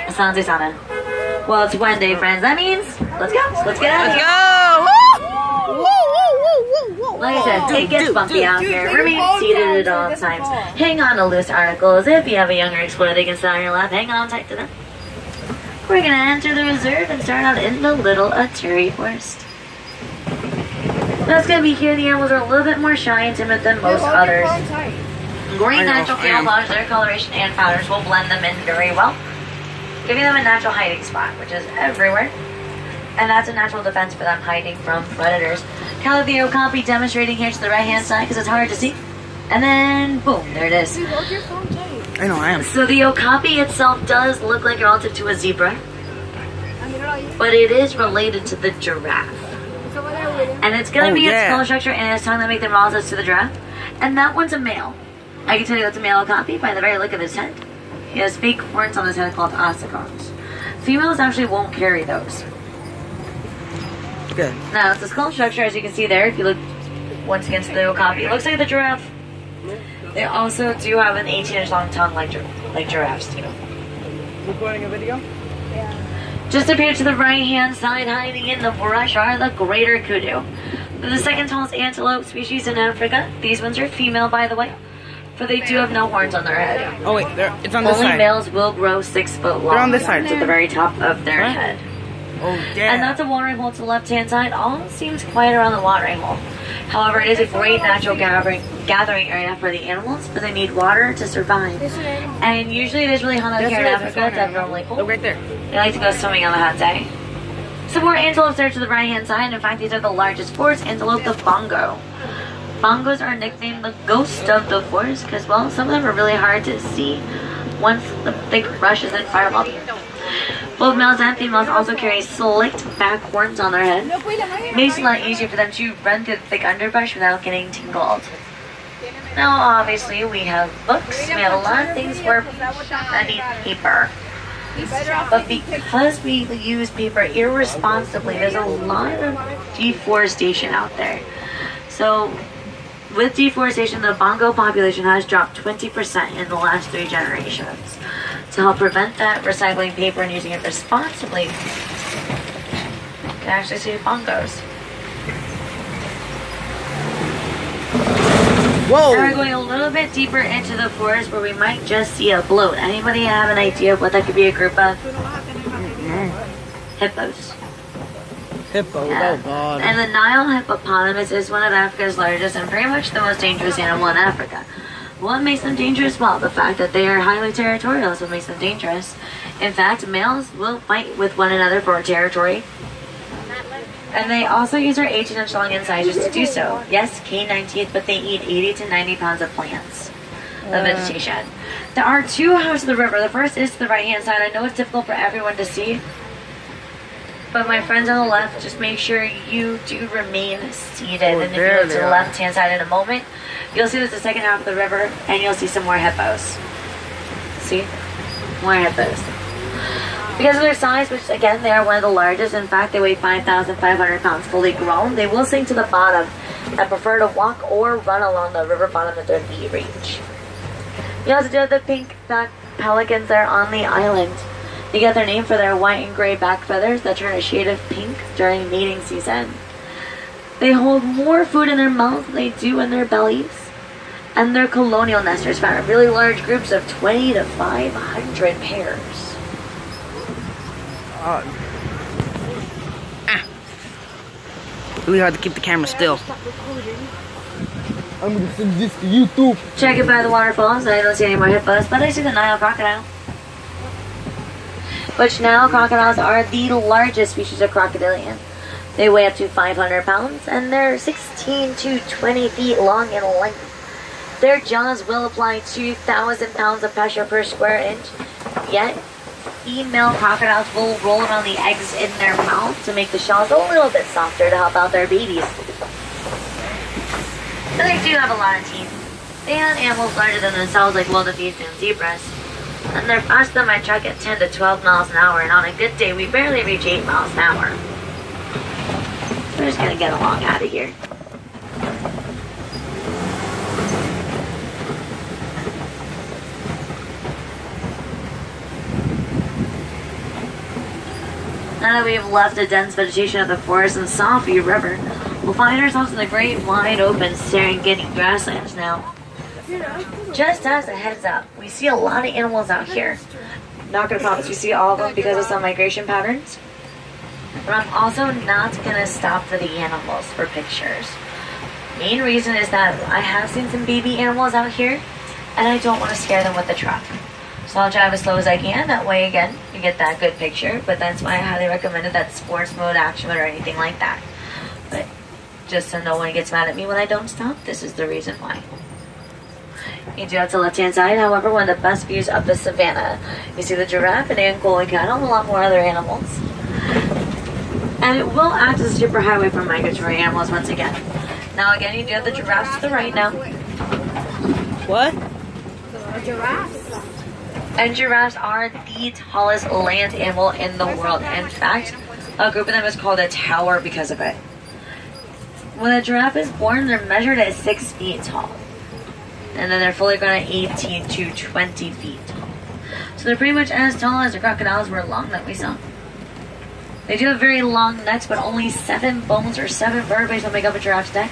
Asante Sana. Well, it's Wednesday, friends. That means, let's go. Let's get out of here. Like I said, it gets bumpy out here. Remain seated at all times. Hang on to loose articles. If you have a younger explorer they can sit on your lap, hang on tight to them. We're gonna enter the reserve and start out in the Little Aturi Forest. That's gonna be here. The animals are a little bit more shy and timid than most others. Green natural camouflage, their coloration and patterns will blend them in very well, giving them a natural hiding spot, which is everywhere. And that's a natural defense for them, hiding from predators. Color the okapi demonstrating here to the right hand side because it's hard to see. And then, boom, there it is. I know, I am. So the okapi itself does look like a relative to a zebra, but it is related to the giraffe. And it's going to be its skull structure and its tongue that make them relatives to the giraffe. And that one's a male. I can tell you that's a male okapi by the very look of his head. He has fake horns on his head called ossicons. Females actually won't carry those. Good. Now, it's the skull structure, as you can see there, if you look once again to the okapi. It looks like the giraffe. They also do have an 18-inch long tongue like giraffes do. Recording a video? Yeah. Just appeared to the right-hand side, hiding in the brush, are the greater kudu. They're the second tallest antelope species in Africa. These ones are female, by the way, for they do have no horns on their head. Oh wait, it's on this side. Only males will grow 6 foot long. They're on this side. At the very top of their head. Oh, yeah. And that's a watering hole to the left-hand side. All seems quiet around the watering hole. However, it is a great natural gathering area for the animals, but they need water to survive. And usually it is really hot out here in Africa. It's abnormally cold. Look right there. They like to go swimming on a hot day. Some more antelopes there to the right-hand side. In fact, these are the largest forest antelope, the bongo. Bongos are nicknamed the ghost of the forest because, well, some of them are really hard to see once the thick rushes and fireball. Both males and females also carry slicked back horns on their head. Makes it a lot easier for them to run through the thick underbrush without getting tingled. Now, obviously, we have books. We have a lot of things where I need paper. But because we use paper irresponsibly, there's a lot of deforestation out there. So, with deforestation, the bongo population has dropped 20% in the last 3 generations. To help prevent that, recycling paper and using it responsibly can actually save bongos. Whoa! Now we're going a little bit deeper into the forest where we might just see a bloat. Anybody have an idea of what that could be a group of? Hippos. Hippo, yeah. Oh god. And the Nile hippopotamus is one of Africa's largest and pretty much the most dangerous animal in Africa. What makes them dangerous? Well, the fact that they are highly territorial is what makes them dangerous. In fact, males will fight with one another for territory. And they also use their 18-inch long incisors to do so. Yes, canine teeth, but they eat 80 to 90 pounds of plants, of vegetation. There are 2 hows to the river. The first is to the right-hand side. I know it's difficult for everyone to see, but my friends on the left, just make sure you do remain seated. And if you look to the left-hand side in a moment, you'll see there's the second half of the river, and you'll see some more hippos. See? More hippos. Because of their size, which again, they are one of the largest. In fact, they weigh 5,500 pounds fully grown. They will sink to the bottom and prefer to walk or run along the river bottom at their knee reach. You also do have the pink-backed pelicans there on the island. They get their name for their white and gray back feathers that turn a shade of pink during mating season. They hold more food in their mouths than they do in their bellies. And they're colonial nesters found in really large groups of 20 to 500 pairs. Really hard to keep the camera still. I'm gonna send this to YouTube. Check it by the waterfalls. I don't see any more hippos, but I see the Nile crocodile. Which Nile crocodiles are the largest species of crocodilian. They weigh up to 500 pounds, and they're 16 to 20 feet long in length. Their jaws will apply 2,000 pounds of pressure per square inch, yet female crocodiles will roll around the eggs in their mouth to make the shells a little bit softer to help out their babies. But they do have a lot of teeth. They have animals larger than themselves like wildebeest and zebras. And they're faster than my truck at 10 to 12 miles an hour, and on a good day we barely reach 8 miles an hour. We're just gonna get along out of here. Now that we have left the dense vegetation of the forest and Safi River, we'll find ourselves in the great wide open Serengeti grasslands now. Just as a heads up, we see a lot of animals out here. Not gonna promise we see all of them because of some migration patterns, but I'm also not gonna stop for the animals for pictures. Main reason is that I have seen some baby animals out here, and I don't want to scare them with the truck. So I'll drive as slow as I can, that way again, you get that good picture, but that's why I highly recommended that sports mode, action mode, or anything like that. But just so no one gets mad at me when I don't stop, this is the reason why. You do have to left-hand side, however, one of the best views of the savannah. You see the giraffe and Angora cattle and a lot more other animals. And it will act as a superhighway for migratory animals once again. Now again, you do have the giraffes to the right now. What? Giraffes. And giraffes are the tallest land animal in the world. In fact, a group of them is called a tower because of it. When a giraffe is born, they're measured at 6 feet tall. And then they're fully grown at 18 to 20 feet tall. So they're pretty much as tall as the crocodiles were long that we saw. They do have very long necks, but only 7 bones or 7 vertebrae will make up a giraffe's neck.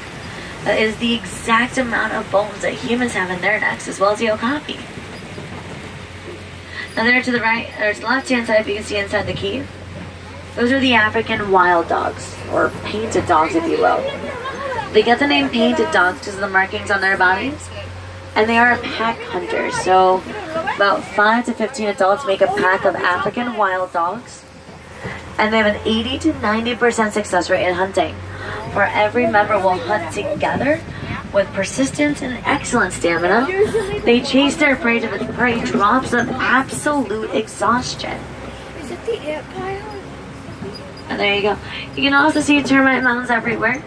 That is the exact amount of bones that humans have in their necks, as well as the okapi. Now there to the right, or to the left-hand side, you can see inside the cave. Those are the African wild dogs, or painted dogs, if you will. They get the name painted dogs because of the markings on their bodies, and they are pack hunters. So about 5 to 15 adults make a pack of African wild dogs, and they have an 80 to 90% success rate in hunting. For every member will hunt together with persistence and excellent stamina. They chase their prey to the prey drops of absolute exhaustion. Is it the ant pile? And there you go. You can also see termite mounds everywhere.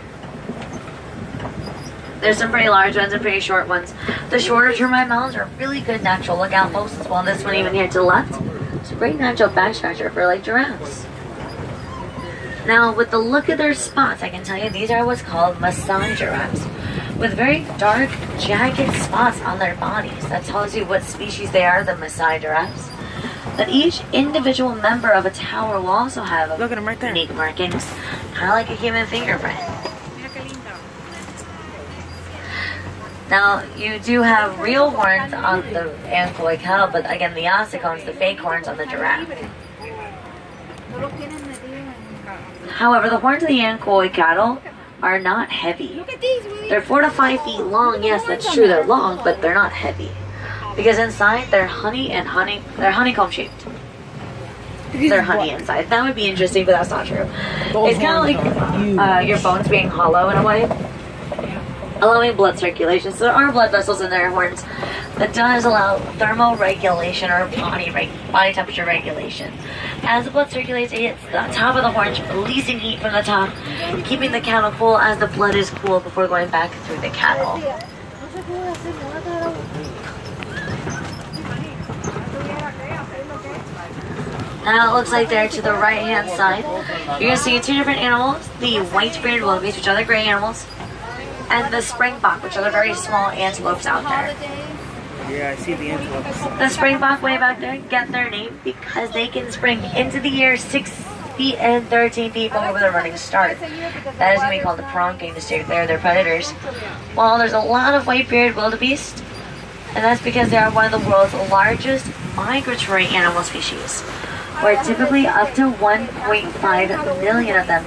There's some pretty large ones and pretty short ones. The shorter termite mounds are really good natural lookout posts as well. This one even here to the left. It's a great natural back scratcher for like giraffes. Now, with the look of their spots, I can tell you these are what's called Maasai giraffes, with very dark, jagged spots on their bodies. That tells you what species they are, the Maasai giraffes. But each individual member of a tower will also have Look at them right there. unique markings, kind of like a human fingerprint. Now, you do have real horns on the Angora cattle, but again, the ossicones, the fake horns on the giraffe. However, the horns of the Angora cattle are not heavy. They're 4 to 5 feet long. Yes, that's true. They're long, but they're not heavy because inside they're they're honeycomb shaped. They're honey inside. That would be interesting, but that's not true. It's kind of like your bones being hollow in a way, allowing blood circulation. So there are blood vessels in their horns that does allow thermal regulation or body temperature regulation. As the blood circulates, it hits the top of the horns, releasing heat from the top, keeping the cattle cool as the blood is cooled before going back through the cattle. Now it looks like there to the right hand side, you're going to see 2 different animals, the white-bearded wildebeest, which are the gray animals, and the springbok, which are the very small antelopes out there. Yeah, I see the antelopes. The springbok way back there get their name because they can spring into the air 6 feet and 13 feet before the running start. That is going to be called the pronking to stay clear of their predators. While there's a lot of white-bearded wildebeest, and that's because they are one of the world's largest migratory animal species, where typically up to 1.5 million of them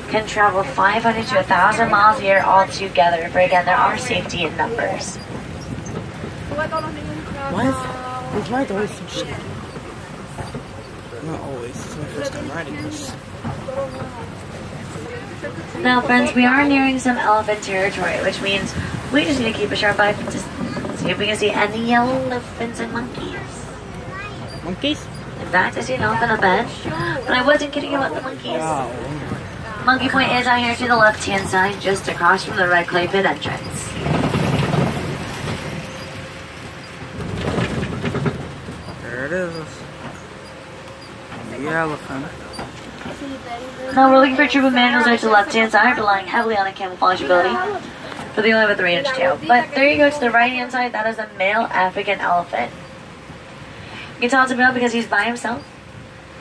can travel 500 to 1,000 miles a year all together. But again, there are safety in numbers. Why is always some shit? Not always. It's my first time riding this. Now, friends, we are nearing some elephant territory, which means we just need to keep a sharp eye to see if we can see any elephants and monkeys. Monkeys? In fact, I see an elephant up ahead, but I wasn't kidding about the monkeys. Oh. Monkey Point is out here to the left-hand side, just across from the red clay pit entrance. There it is. The elephant. Now we're looking for troop of mammals there to the left-hand side, relying heavily on the camouflage ability, but they only have a 3-inch tail. But there you go to the right-hand side, that is a male African elephant. You can tell it's a male because he's by himself.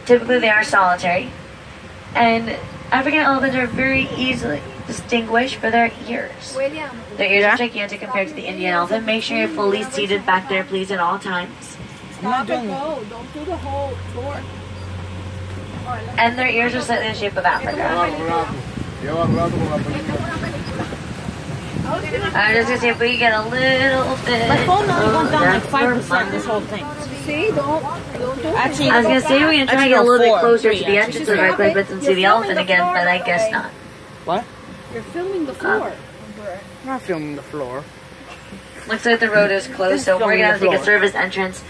Typically they are solitary. And African elephants are very easily distinguished for their ears. William. Their ears are gigantic compared to the Indian elephant. Make sure you're fully seated back there, please, at all times. I'm not doing it. Don't do the whole floor. And their ears are slightly in the shape of Africa. I'm just gonna see if we can get a little bit. My phone only went down like closer. 5% this whole thing. See, don't do Actually, I was gonna say we're gonna try to get a little bit Four, closer three, to the entrance of the right clay pits and see the elephant again, but I guess not. What? You're filming the floor. I'm not filming the floor. Looks like the road is closed, so we're gonna have to take a service entrance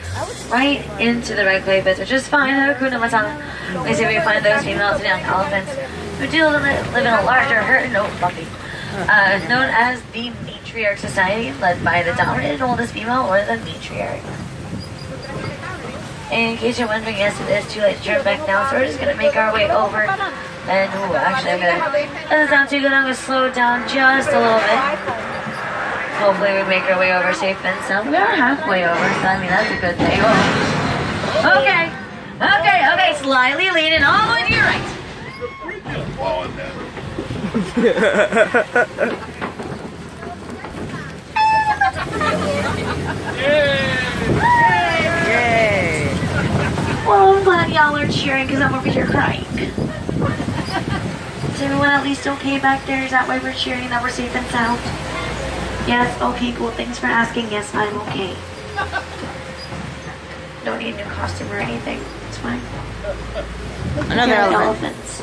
right into the right clay pits, which is fine. Hakuna Matata. We see if we can find those females and young elephants who do live in a larger herd, no puppy, known as the Matriarch Society, led by the dominant and oldest female, or the matriarch. In case you're wondering, yes, it is too late to turn back now, so we're just gonna make our way over. And ooh, actually, that doesn't sound too good. I'm gonna slow it down just a little bit. Hopefully we make our way over safe and sound. We are halfway over, so I mean, that's a good thing. Okay, slightly leaning all the way to your right. Yay! Well, I'm glad y'all are cheering because I'm over here crying. Is everyone at least okay back there? Is that why we're cheering, that we're safe and sound? Yes, okay, cool. Thanks for asking. Yes, I'm okay. Don't need a new costume or anything. It's fine. Another elephant. Elephants.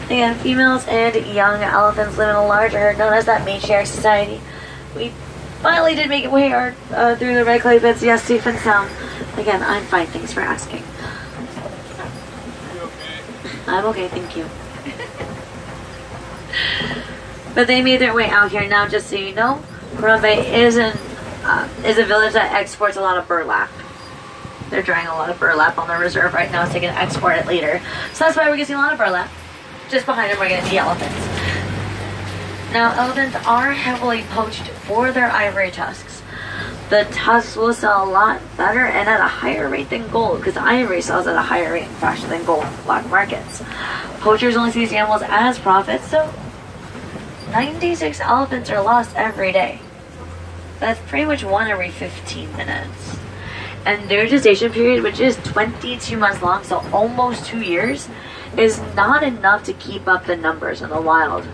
Again, females and young elephants live in a larger herd known as that Matriarch Society. We finally did make it way through the red clay pits. Yes, safe and sound. Again, I'm fine. Thanks for asking. I'm okay, thank you. But they made their way out here. Now, just so you know, Harambe is a village that exports a lot of burlap. They're drying a lot of burlap on their reserve right now, so they can export it later. So that's why we're getting a lot of burlap. Just behind them, we're getting the elephants. Now, elephants are heavily poached for their ivory tusks. The tusks will sell a lot better and at a higher rate than gold, because ivory sells at a higher rate faster than gold in black markets. Poachers only see these animals as profits, so 96 elephants are lost every day. That's pretty much 1 every 15 minutes. And their gestation period, which is 22 months long, so almost 2 years, is not enough to keep up the numbers in the wild.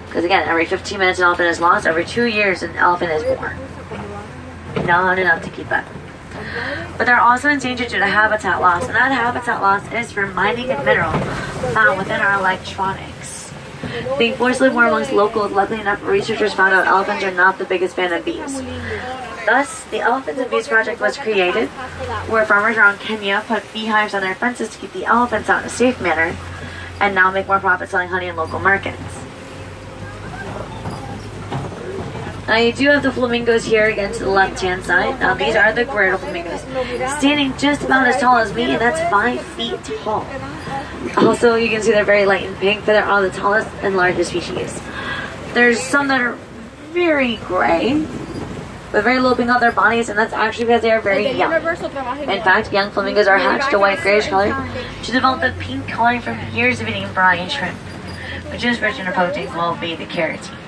Because again, every 15 minutes an elephant is lost, every 2 years an elephant is born. Not enough to keep up. But they're also endangered due to habitat loss, and that habitat loss is for mining and mineral found within our electronics. Being forced to live more amongst locals, luckily enough, researchers found out elephants are not the biggest fan of bees. Thus, the Elephants and Bees Project was created, where farmers around Kenya put beehives on their fences to keep the elephants out in a safe manner, and now make more profit selling honey in local markets. Now you do have the flamingos here again to the left-hand side. Now these are the Guerrero flamingos, standing just about as tall as me, and that's 5 feet tall. Also, you can see they're very light and pink, but they're all the tallest and largest species. There's some that are very gray, with very low pink on their bodies, and that's actually because they are very young. In fact, young flamingos are hatched a white-grayish color to develop the pink coloring from years of eating brine shrimp, which is rich in a protein called beta-carotene.